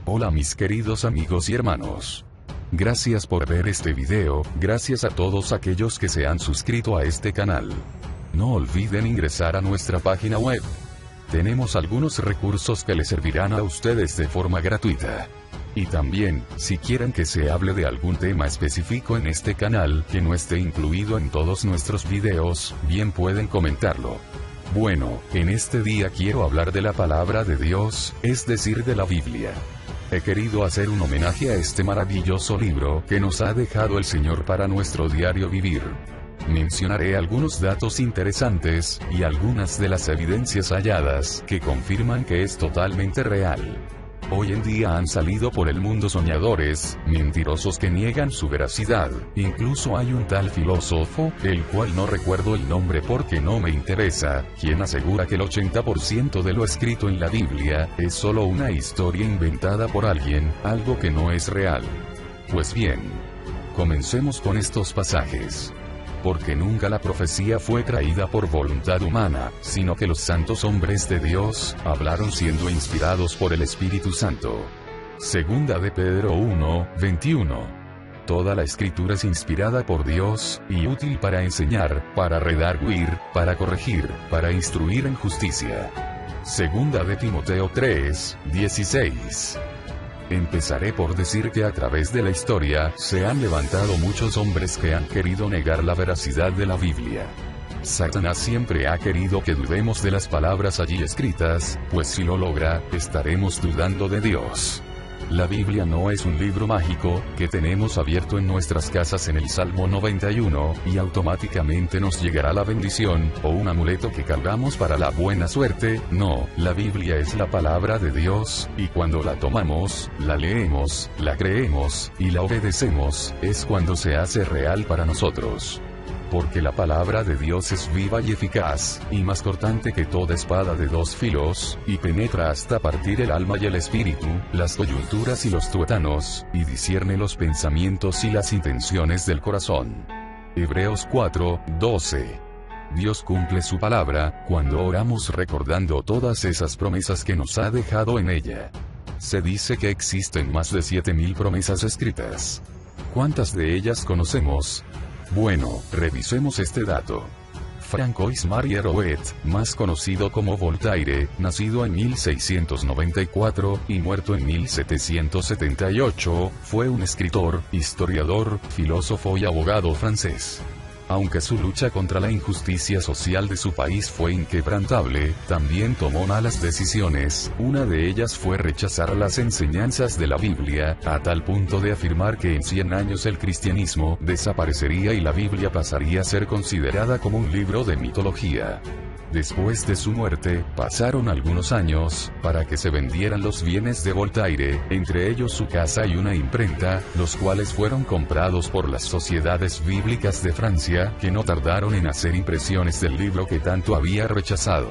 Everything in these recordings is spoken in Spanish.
Hola mis queridos amigos y hermanos. Gracias por ver este video, gracias a todos aquellos que se han suscrito a este canal. No olviden ingresar a nuestra página web. Tenemos algunos recursos que les servirán a ustedes de forma gratuita. Y también, si quieren que se hable de algún tema específico en este canal que no esté incluido en todos nuestros videos, bien pueden comentarlo. Bueno, en este día quiero hablar de la palabra de Dios, es decir de la Biblia. He querido hacer un homenaje a este maravilloso libro que nos ha dejado el Señor para nuestro diario vivir. Mencionaré algunos datos interesantes, y algunas de las evidencias halladas que confirman que es totalmente real. Hoy en día han salido por el mundo soñadores, mentirosos que niegan su veracidad, incluso hay un tal filósofo, el cual no recuerdo el nombre porque no me interesa, quien asegura que el 80% de lo escrito en la Biblia, es solo una historia inventada por alguien, algo que no es real. Pues bien, comencemos con estos pasajes. Porque nunca la profecía fue traída por voluntad humana, sino que los santos hombres de Dios, hablaron siendo inspirados por el Espíritu Santo. Segunda de Pedro 1:21. Toda la escritura es inspirada por Dios, y útil para enseñar, para redarguir, para corregir, para instruir en justicia. Segunda de Timoteo 3:16. Empezaré por decir que a través de la historia, se han levantado muchos hombres que han querido negar la veracidad de la Biblia. Satanás siempre ha querido que dudemos de las palabras allí escritas, pues si lo logra, estaremos dudando de Dios. La Biblia no es un libro mágico, que tenemos abierto en nuestras casas en el Salmo 91, y automáticamente nos llegará la bendición, o un amuleto que cargamos para la buena suerte. No, la Biblia es la palabra de Dios, y cuando la tomamos, la leemos, la creemos, y la obedecemos, es cuando se hace real para nosotros. Porque la palabra de Dios es viva y eficaz, y más cortante que toda espada de dos filos, y penetra hasta partir el alma y el espíritu, las coyunturas y los tuétanos, y discierne los pensamientos y las intenciones del corazón. Hebreos 4:12. Dios cumple su palabra, cuando oramos recordando todas esas promesas que nos ha dejado en ella. Se dice que existen más de 7000 promesas escritas. ¿Cuántas de ellas conocemos? Bueno, revisemos este dato. Francois Marie Arouet, más conocido como Voltaire, nacido en 1694, y muerto en 1778, fue un escritor, historiador, filósofo y abogado francés. Aunque su lucha contra la injusticia social de su país fue inquebrantable, también tomó malas decisiones. Una de ellas fue rechazar las enseñanzas de la Biblia, a tal punto de afirmar que en 100 años el cristianismo desaparecería y la Biblia pasaría a ser considerada como un libro de mitología. Después de su muerte, pasaron algunos años, para que se vendieran los bienes de Voltaire, entre ellos su casa y una imprenta, los cuales fueron comprados por las sociedades bíblicas de Francia, que no tardaron en hacer impresiones del libro que tanto había rechazado.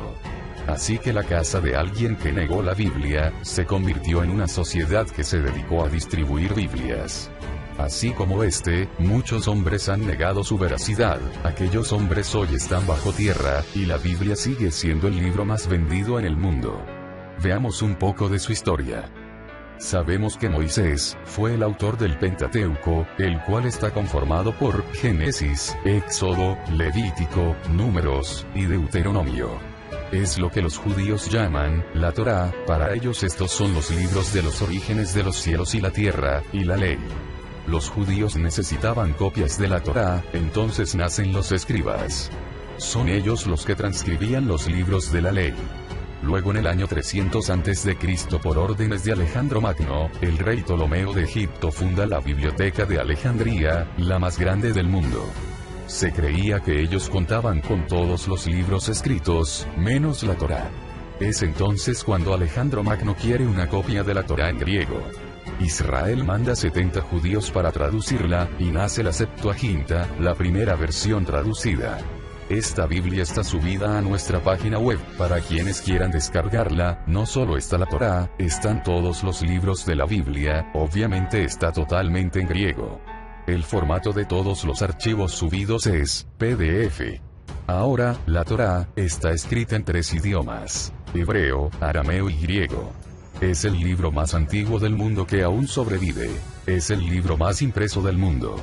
Así que la casa de alguien que negó la Biblia, se convirtió en una sociedad que se dedicó a distribuir Biblias. Así como muchos hombres han negado su veracidad, aquellos hombres hoy están bajo tierra, y la Biblia sigue siendo el libro más vendido en el mundo. Veamos un poco de su historia. Sabemos que Moisés fue el autor del Pentateuco, el cual está conformado por Génesis, Éxodo, Levítico, Números, y Deuteronomio. Es lo que los judíos llaman la Torá. Para ellos estos son los libros de los orígenes de los cielos y la tierra, y la ley. Los judíos necesitaban copias de la Torá, entonces nacen los escribas. Son ellos los que transcribían los libros de la ley. Luego en el año 300 a.C. por órdenes de Alejandro Magno, el rey Ptolomeo de Egipto funda la Biblioteca de Alejandría, la más grande del mundo. Se creía que ellos contaban con todos los libros escritos, menos la Torá. Es entonces cuando Alejandro Magno quiere una copia de la Torá en griego. Israel manda 70 judíos para traducirla, y nace la Septuaginta, la primera versión traducida. Esta Biblia está subida a nuestra página web, para quienes quieran descargarla. No solo está la Torá, están todos los libros de la Biblia, obviamente está totalmente en griego. El formato de todos los archivos subidos es PDF. Ahora, la Torá está escrita en 3 idiomas: hebreo, arameo y griego. Es el libro más antiguo del mundo que aún sobrevive. Es el libro más impreso del mundo.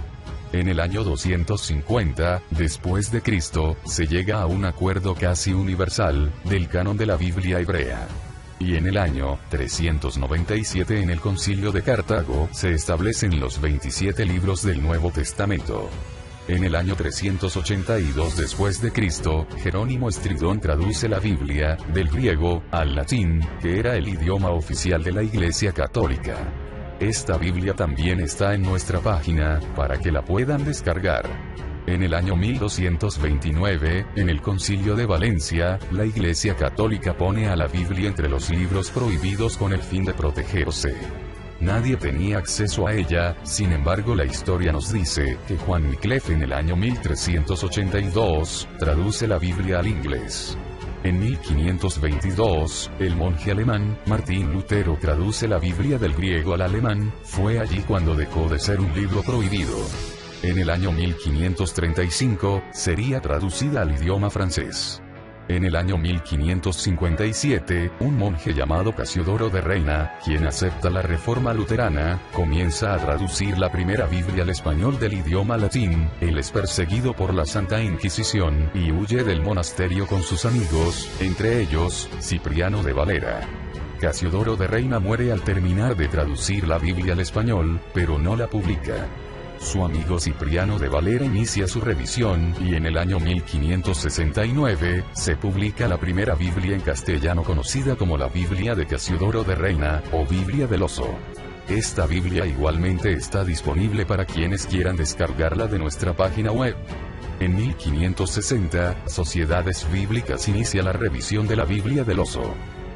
En el año 250, después de Cristo, se llega a un acuerdo casi universal, del canon de la Biblia hebrea. Y en el año 397 en el Concilio de Cartago, se establecen los 27 libros del Nuevo Testamento. En el año 382 después de Cristo, Jerónimo Estridón traduce la Biblia, del griego, al latín, que era el idioma oficial de la Iglesia Católica. Esta Biblia también está en nuestra página, para que la puedan descargar. En el año 1229, en el Concilio de Valencia, la Iglesia Católica pone a la Biblia entre los libros prohibidos con el fin de protegerse. Nadie tenía acceso a ella, sin embargo la historia nos dice que Juan Wycliffe en el año 1382, traduce la Biblia al inglés. En 1522, el monje alemán, Martín Lutero traduce la Biblia del griego al alemán, fue allí cuando dejó de ser un libro prohibido. En el año 1535, sería traducida al idioma francés. En el año 1557, un monje llamado Casiodoro de Reina, quien acepta la reforma luterana, comienza a traducir la primera Biblia al español del idioma latín. Él es perseguido por la Santa Inquisición, y huye del monasterio con sus amigos, entre ellos, Cipriano de Valera. Casiodoro de Reina muere al terminar de traducir la Biblia al español, pero no la publica. Su amigo Cipriano de Valera inicia su revisión, y en el año 1569, se publica la primera Biblia en castellano conocida como la Biblia de Casiodoro de Reina, o Biblia del Oso. Esta Biblia igualmente está disponible para quienes quieran descargarla de nuestra página web. En 1560, Sociedades Bíblicas inicia la revisión de la Biblia del Oso.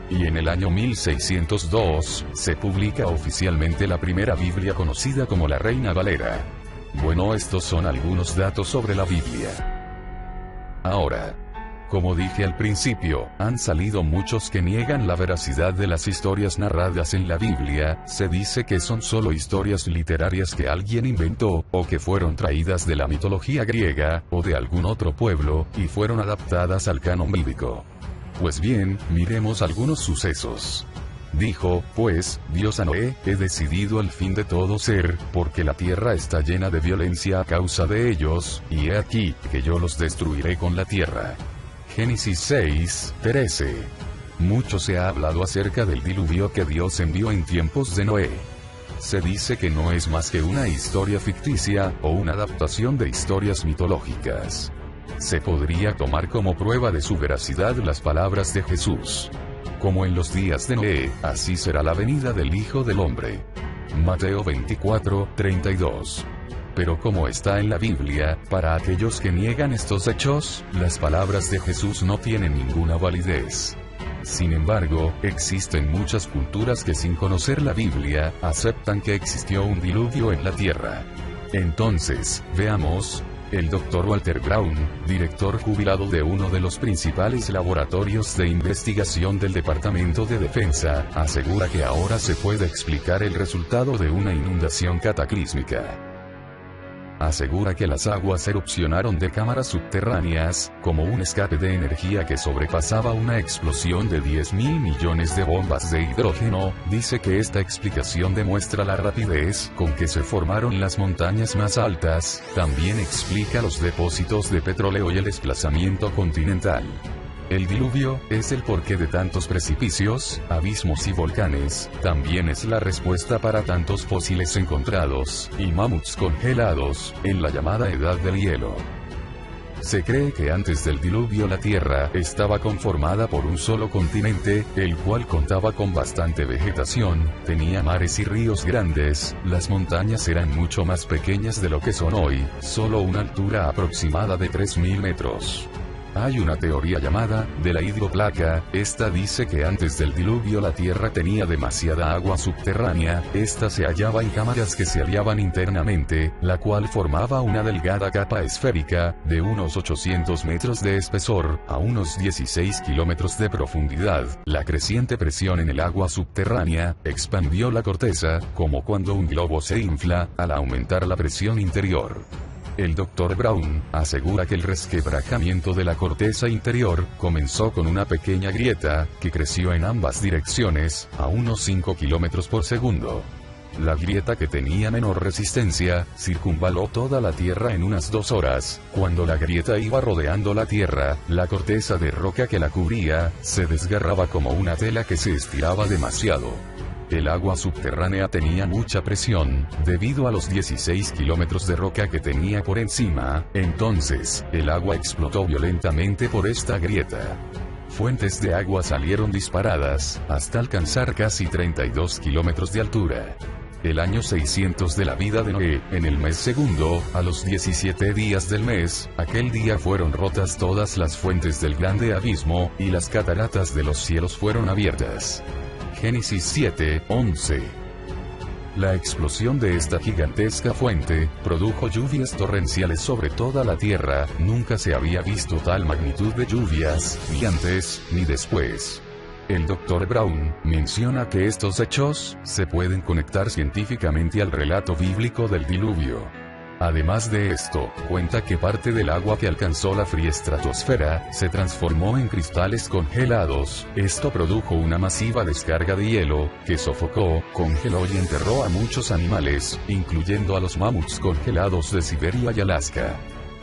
Y en el año 1602, se publica oficialmente la primera Biblia conocida como la Reina Valera. Bueno, estos son algunos datos sobre la Biblia. Ahora, como dije al principio, han salido muchos que niegan la veracidad de las historias narradas en la Biblia. Se dice que son solo historias literarias que alguien inventó, o que fueron traídas de la mitología griega, o de algún otro pueblo, y fueron adaptadas al canon bíblico. Pues bien, miremos algunos sucesos. Dijo, pues, Dios a Noé, he decidido el fin de todo ser, porque la tierra está llena de violencia a causa de ellos, y he aquí, que yo los destruiré con la tierra. Génesis 6:13. Mucho se ha hablado acerca del diluvio que Dios envió en tiempos de Noé. Se dice que no es más que una historia ficticia, o una adaptación de historias mitológicas. Se podría tomar como prueba de su veracidad las palabras de Jesús. Como en los días de Noé, así será la venida del Hijo del Hombre. Mateo 24:32. Pero como está en la Biblia, para aquellos que niegan estos hechos, las palabras de Jesús no tienen ninguna validez. Sin embargo, existen muchas culturas que sin conocer la Biblia, aceptan que existió un diluvio en la tierra. Entonces, veamos. El Dr. Walter Brown, director jubilado de uno de los principales laboratorios de investigación del Departamento de Defensa, asegura que ahora se puede explicar el resultado de una inundación cataclísmica. Asegura que las aguas erupcionaron de cámaras subterráneas, como un escape de energía que sobrepasaba una explosión de 10.000 millones de bombas de hidrógeno. Dice que esta explicación demuestra la rapidez con que se formaron las montañas más altas, también explica los depósitos de petróleo y el desplazamiento continental. El diluvio es el porqué de tantos precipicios, abismos y volcanes. También es la respuesta para tantos fósiles encontrados, y mamuts congelados, en la llamada Edad del Hielo. Se cree que antes del diluvio la Tierra estaba conformada por un solo continente, el cual contaba con bastante vegetación, tenía mares y ríos grandes, las montañas eran mucho más pequeñas de lo que son hoy, solo una altura aproximada de 3.000 metros. Hay una teoría llamada, de la hidroplaca. Esta dice que antes del diluvio la Tierra tenía demasiada agua subterránea, esta se hallaba en cámaras que se hallaban internamente, la cual formaba una delgada capa esférica, de unos 800 metros de espesor, a unos 16 kilómetros de profundidad. La creciente presión en el agua subterránea, expandió la corteza, como cuando un globo se infla, al aumentar la presión interior. El Dr. Brown asegura que el resquebrajamiento de la corteza interior comenzó con una pequeña grieta, que creció en ambas direcciones, a unos 5 kilómetros por segundo. La grieta, que tenía menor resistencia, circunvaló toda la Tierra en unas 2 horas. Cuando la grieta iba rodeando la Tierra, la corteza de roca que la cubría se desgarraba como una tela que se estiraba demasiado. El agua subterránea tenía mucha presión, debido a los 16 kilómetros de roca que tenía por encima, entonces, el agua explotó violentamente por esta grieta. Fuentes de agua salieron disparadas, hasta alcanzar casi 32 kilómetros de altura. El año 600 de la vida de Noé, en el mes segundo, a los 17 días del mes, aquel día fueron rotas todas las fuentes del grande abismo, y las cataratas de los cielos fueron abiertas. Génesis 7:11. La explosión de esta gigantesca fuente produjo lluvias torrenciales sobre toda la tierra. Nunca se había visto tal magnitud de lluvias, ni antes, ni después. El Dr. Brown menciona que estos hechos se pueden conectar científicamente al relato bíblico del diluvio. Además de esto, cuenta que parte del agua que alcanzó la fría estratosfera se transformó en cristales congelados. Esto produjo una masiva descarga de hielo, que sofocó, congeló y enterró a muchos animales, incluyendo a los mamuts congelados de Siberia y Alaska.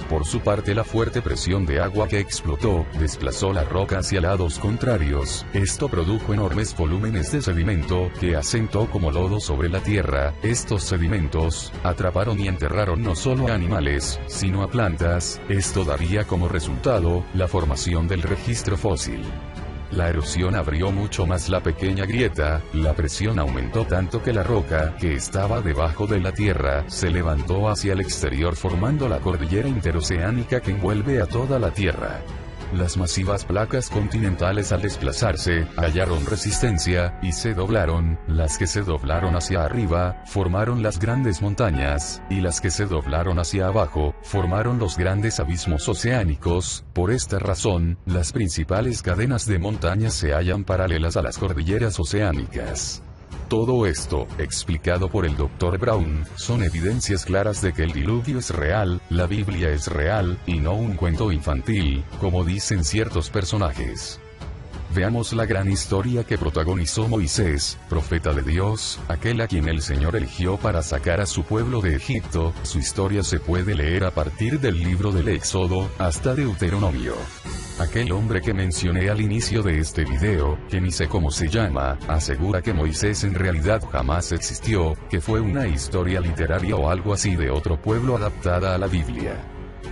Por su parte, la fuerte presión de agua que explotó desplazó la roca hacia lados contrarios. Esto produjo enormes volúmenes de sedimento que asentó como lodo sobre la tierra. Estos sedimentos atraparon y enterraron no solo a animales, sino a plantas. Esto daría como resultado la formación del registro fósil. La erosión abrió mucho más la pequeña grieta, la presión aumentó tanto que la roca, que estaba debajo de la tierra, se levantó hacia el exterior formando la cordillera interoceánica que envuelve a toda la tierra. Las masivas placas continentales, al desplazarse, hallaron resistencia, y se doblaron. Las que se doblaron hacia arriba, formaron las grandes montañas, y las que se doblaron hacia abajo, formaron los grandes abismos oceánicos. Por esta razón, las principales cadenas de montañas se hallan paralelas a las cordilleras oceánicas. Todo esto, explicado por el Dr. Brown, son evidencias claras de que el diluvio es real, la Biblia es real, y no un cuento infantil, como dicen ciertos personajes. Veamos la gran historia que protagonizó Moisés, profeta de Dios, aquel a quien el Señor eligió para sacar a su pueblo de Egipto. Su historia se puede leer a partir del libro del Éxodo, hasta Deuteronomio. Aquel hombre que mencioné al inicio de este video, que ni sé cómo se llama, asegura que Moisés en realidad jamás existió, que fue una historia literaria o algo así de otro pueblo adaptada a la Biblia.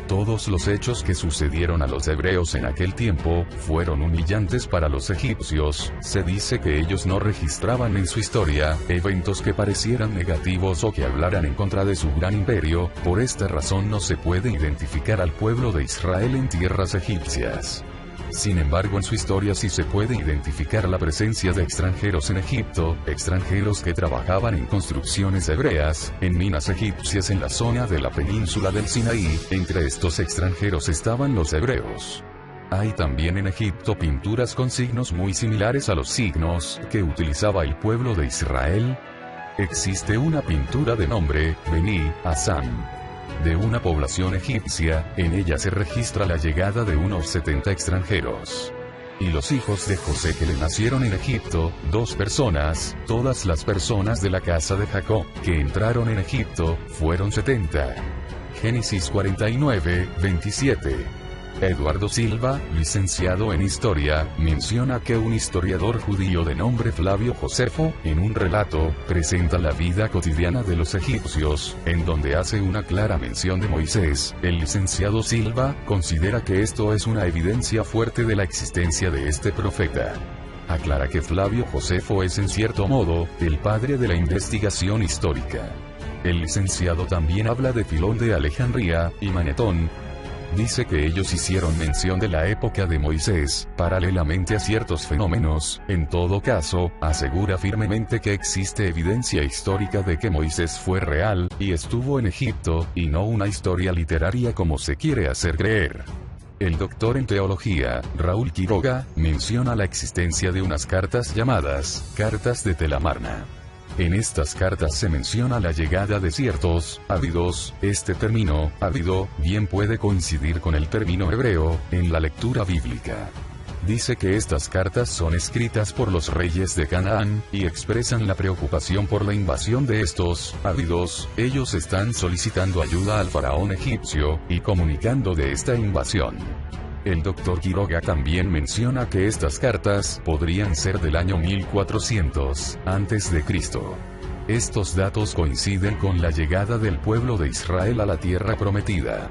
Todos los hechos que sucedieron a los hebreos en aquel tiempo, fueron humillantes para los egipcios. Se dice que ellos no registraban en su historia, eventos que parecieran negativos o que hablaran en contra de su gran imperio. Por esta razón no se puede identificar al pueblo de Israel en tierras egipcias. Sin embargo, en su historia sí se puede identificar la presencia de extranjeros en Egipto, extranjeros que trabajaban en construcciones hebreas, en minas egipcias en la zona de la península del Sinaí. Entre estos extranjeros estaban los hebreos. Hay también en Egipto pinturas con signos muy similares a los signos que utilizaba el pueblo de Israel. Existe una pintura de nombre Beni Hasan, de una población egipcia. En ella se registra la llegada de unos 70 extranjeros. Y los hijos de José que le nacieron en Egipto, 2 personas, todas las personas de la casa de Jacob, que entraron en Egipto, fueron 70. Génesis 49:27. Eduardo Silva, licenciado en Historia, menciona que un historiador judío de nombre Flavio Josefo, en un relato, presenta la vida cotidiana de los egipcios, en donde hace una clara mención de Moisés. El licenciado Silva considera que esto es una evidencia fuerte de la existencia de este profeta. Aclara que Flavio Josefo es en cierto modo, el padre de la investigación histórica. El licenciado también habla de Filón de Alejandría, y Manetón. Dice que ellos hicieron mención de la época de Moisés, paralelamente a ciertos fenómenos. En todo caso, asegura firmemente que existe evidencia histórica de que Moisés fue real, y estuvo en Egipto, y no una historia literaria como se quiere hacer creer. El doctor en teología, Raúl Quiroga, menciona la existencia de unas cartas llamadas Cartas de Telamarna. En estas cartas se menciona la llegada de ciertos ávidos. Este término, ávido, bien puede coincidir con el término hebreo, en la lectura bíblica. Dice que estas cartas son escritas por los reyes de Canaán, y expresan la preocupación por la invasión de estos ávidos. Ellos están solicitando ayuda al faraón egipcio, y comunicando de esta invasión. El Dr. Quiroga también menciona que estas cartas podrían ser del año 1400 a.C. Estos datos coinciden con la llegada del pueblo de Israel a la tierra prometida.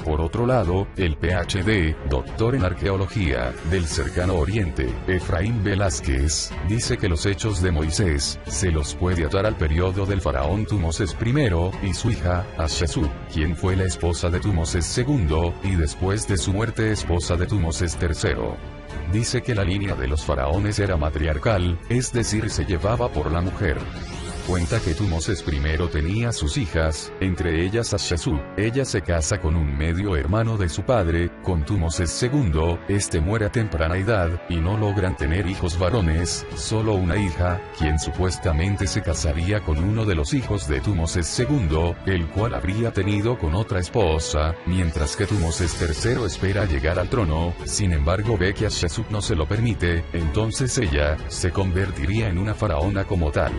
Por otro lado, el Ph.D., doctor en arqueología, del cercano oriente, Efraín Velázquez, dice que los hechos de Moisés, se los puede atar al periodo del faraón Tutmosis I, y su hija, Hatshepsut, quien fue la esposa de Tutmosis II, y después de su muerte esposa de Tutmosis III. Dice que la línea de los faraones era matriarcal, es decir, se llevaba por la mujer. Cuenta que Tutmosis I tenía sus hijas, entre ellas Hatshepsut. Ella se casa con un medio hermano de su padre, con Tutmosis II. Este muere a temprana edad, y no logran tener hijos varones, solo una hija, quien supuestamente se casaría con uno de los hijos de Tutmosis II, el cual habría tenido con otra esposa, mientras que Tutmosis III espera llegar al trono. Sin embargo, ve que Hatshepsut no se lo permite, entonces ella se convertiría en una faraona como tal.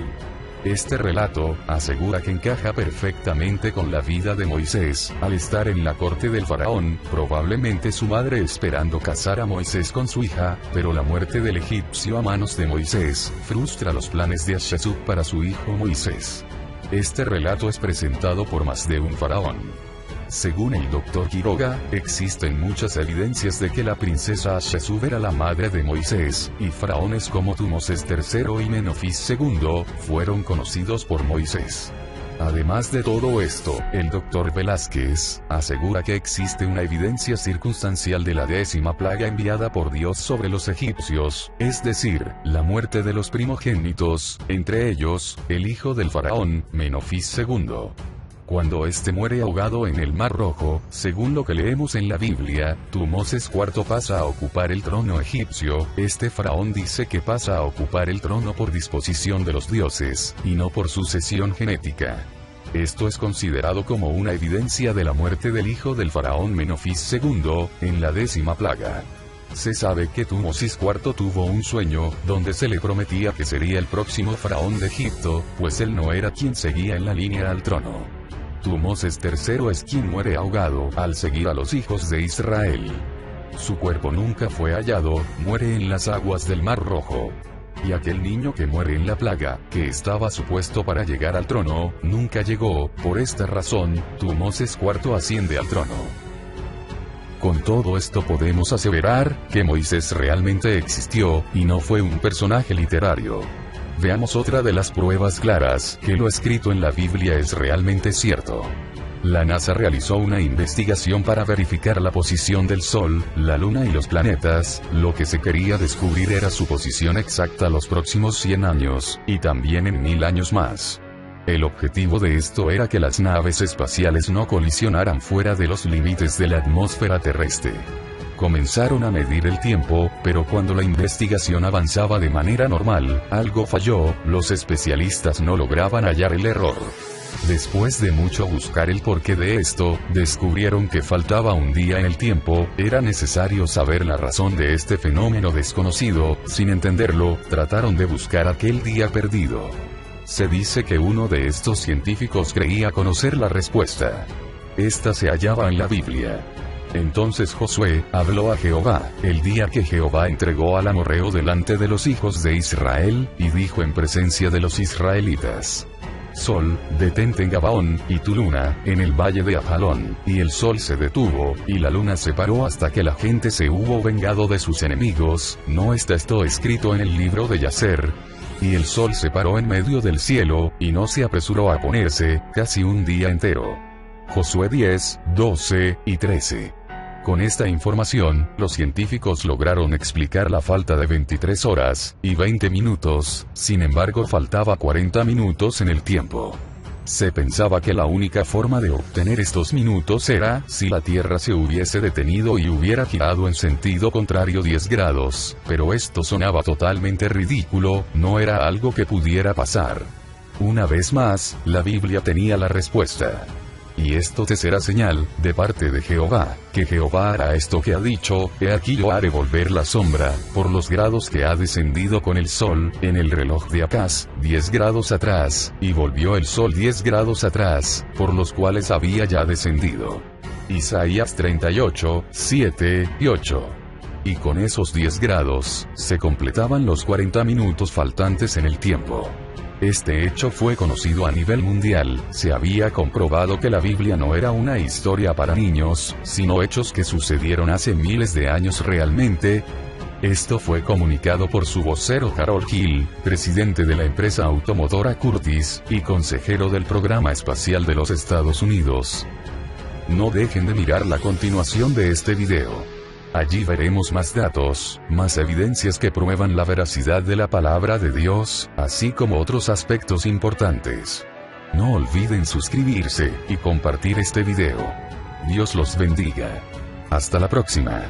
Este relato asegura que encaja perfectamente con la vida de Moisés. Al estar en la corte del faraón, probablemente su madre esperando casar a Moisés con su hija, pero la muerte del egipcio a manos de Moisés frustra los planes de Hatshepsut para su hijo Moisés. Este relato es presentado por más de un faraón. Según el Dr. Quiroga, existen muchas evidencias de que la princesa Hatshepsut era la madre de Moisés, y faraones como Tutmosis III y Menofis II fueron conocidos por Moisés. Además de todo esto, el Dr. Velázquez asegura que existe una evidencia circunstancial de la 10ª plaga enviada por Dios sobre los egipcios, es decir, la muerte de los primogénitos, entre ellos, el hijo del faraón, Menofis II. Cuando este muere ahogado en el Mar Rojo, según lo que leemos en la Biblia, Tutmosis IV pasa a ocupar el trono egipcio. Este faraón dice que pasa a ocupar el trono por disposición de los dioses, y no por sucesión genética. Esto es considerado como una evidencia de la muerte del hijo del faraón Menofis II, en la 10ª plaga. Se sabe que Tutmosis IV tuvo un sueño, donde se le prometía que sería el próximo faraón de Egipto, pues él no era quien seguía en la línea al trono. Tutmosis III es quien muere ahogado al seguir a los hijos de Israel. Su cuerpo nunca fue hallado, muere en las aguas del Mar Rojo. Y aquel niño que muere en la plaga, que estaba supuesto para llegar al trono, nunca llegó. Por esta razón, Tutmosis IV asciende al trono. Con todo esto podemos aseverar que Moisés realmente existió, y no fue un personaje literario. Veamos otra de las pruebas claras que lo escrito en la Biblia es realmente cierto. La NASA realizó una investigación para verificar la posición del Sol, la Luna y los planetas. Lo que se quería descubrir era su posición exacta los próximos 100 años, y también en 1000 años más. El objetivo de esto era que las naves espaciales no colisionaran fuera de los límites de la atmósfera terrestre. Comenzaron a medir el tiempo, pero cuando la investigación avanzaba de manera normal, algo falló. Los especialistas no lograban hallar el error. Después de mucho buscar el porqué de esto, descubrieron que faltaba un día en el tiempo. Era necesario saber la razón de este fenómeno desconocido. Sin entenderlo, trataron de buscar aquel día perdido. Se dice que uno de estos científicos creía conocer la respuesta. Esta se hallaba en la Biblia. Entonces Josué habló a Jehová, el día que Jehová entregó al amorreo delante de los hijos de Israel, y dijo en presencia de los israelitas: Sol, detente en Gabaón, y tu luna, en el valle de Ajalón. Y el sol se detuvo, y la luna se paró hasta que la gente se hubo vengado de sus enemigos. ¿No está esto escrito en el libro de Yacer? Y el sol se paró en medio del cielo, y no se apresuró a ponerse, casi un día entero. Josué 10, 12 y 13. Con esta información, los científicos lograron explicar la falta de 23 horas y 20 minutos, sin embargo faltaba 40 minutos en el tiempo. Se pensaba que la única forma de obtener estos minutos era si la Tierra se hubiese detenido y hubiera girado en sentido contrario 10 grados, pero esto sonaba totalmente ridículo, no era algo que pudiera pasar. Una vez más, la Biblia tenía la respuesta. Y esto te será señal, de parte de Jehová, que Jehová hará esto que ha dicho, he aquí yo haré volver la sombra, por los grados que ha descendido con el sol, en el reloj de Acaz, 10 grados atrás, y volvió el sol 10 grados atrás, por los cuales había ya descendido. Isaías 38, 7 y 8. Y con esos 10 grados, se completaban los 40 minutos faltantes en el tiempo. Este hecho fue conocido a nivel mundial, se había comprobado que la Biblia no era una historia para niños, sino hechos que sucedieron hace miles de años realmente. Esto fue comunicado por su vocero Carol Hill, presidente de la empresa automotora Curtiss, y consejero del programa espacial de los Estados Unidos. No dejen de mirar la continuación de este video. Allí veremos más datos, más evidencias que prueban la veracidad de la palabra de Dios, así como otros aspectos importantes. No olviden suscribirse y compartir este video. Dios los bendiga. Hasta la próxima.